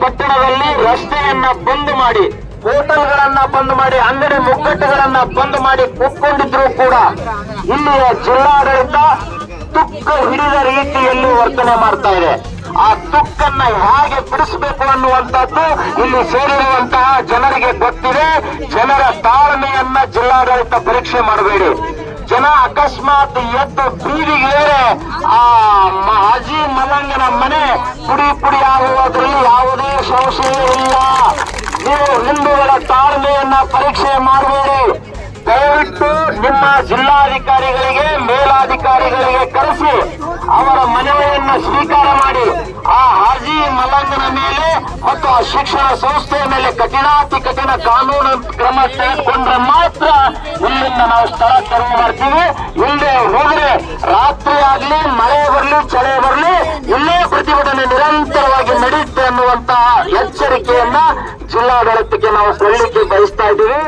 ಪಟ್ಟಣದಲ್ಲಿ ರಸ್ತೆಯನ್ನ ಬಂದ್ ಮಾಡಿ, ಹೋಟೆಲ್ಗಳನ್ನ ಬಂದ್ ಮಾಡಿ, ಅಂಗಡಿ ಮುಗ್ಗಟ್ಟುಗಳನ್ನ ಬಂದ್ ಮಾಡಿ ಕೂತ್ಕೊಂಡಿದ್ರು ಕೂಡ ಇಲ್ಲಿಯ ಜಿಲ್ಲಾಡಳಿತ ತುಕ್ಕ ಹಿಡಿದ ರೀತಿಯಲ್ಲಿ ವರ್ತನೆ ಮಾಡ್ತಾ ಇದೆ. ಆ ತುಕ್ಕನ್ನ ಹೇಗೆ ಬಿಡಿಸಬೇಕು ಅನ್ನುವಂಥದ್ದು ಇಲ್ಲಿ ಸೇರಿರುವಂತಹ ಜನರಿಗೆ ಗೊತ್ತಿದೆ. ಜನರ ತಾಳ್ಮೆಯನ್ನ ಜಿಲ್ಲಾಡಳಿತ ಪರೀಕ್ಷೆ ಮಾಡಬೇಡಿ. ಜನ ಅಕಸ್ಮಾತ್ ಎದ್ದು ಬೀದಿಗೆ ಆ ಹಾಜಿ ಮಲಂಗನ ಮನೆ ಪುಡಿ ಪುಡಿ ಆಗುವುದರಲ್ಲಿ ಯಾವುದೇ ಸಂಶಯ ಇಲ್ಲ. ನೀವು ಹಿಂದೂಗಳ ತಾಳ್ಮೆಯನ್ನ ಪರೀಕ್ಷೆ ಮಾಡಬೇಡಿ. ದಯವಿಟ್ಟು ನಿಮ್ಮ ಜಿಲ್ಲಾಧಿಕಾರಿಗಳಿಗೆ, ಮೇಲಾಧಿಕಾರಿಗಳಿಗೆ ಕರೆಸಿ ಅವರ ಮನವಿಯನ್ನ ಸ್ವೀಕಾರ ಮಾಡಿ ಆ ಹಾಜಿ ಮಲಂಗನ ಮೇಲೆ ಮತ್ತು ಆ ಶಿಕ್ಷಣ ಸಂಸ್ಥೆಯ ಮೇಲೆ ಕಠಿಣಾತಿ ಕಠಿಣ ಕಾನೂನು ಕ್ರಮ ತೆಗೆದುಕೊಂಡ್ರೆ ಮಾತ್ರ ಇಲ್ಲಿಂದ ನಾವು ಸ್ಥಳ ತೆರವು ಮಾಡ್ತೀವಿ. ಇಲ್ಲೇ ಹೋದ್ರೆ ರಾತ್ರಿ ಆಗ್ಲಿ, ಮಳೆ ಬರ್ಲಿ, ಚಳಿ ಬರ್ಲಿ, ಇಲ್ಲೇ ಪ್ರತಿಭಟನೆ ನಿರಂತರವಾಗಿ ನಡೆಯುತ್ತೆ ಅನ್ನುವಂತಹ ಎಚ್ಚರಿಕೆಯನ್ನ ಜಿಲ್ಲಾಡಳಿತಕ್ಕೆ ನಾವು ಕೊಡಲಿಕ್ಕೆ ಬಯಸ್ತಾ ಇದ್ದೀವಿ.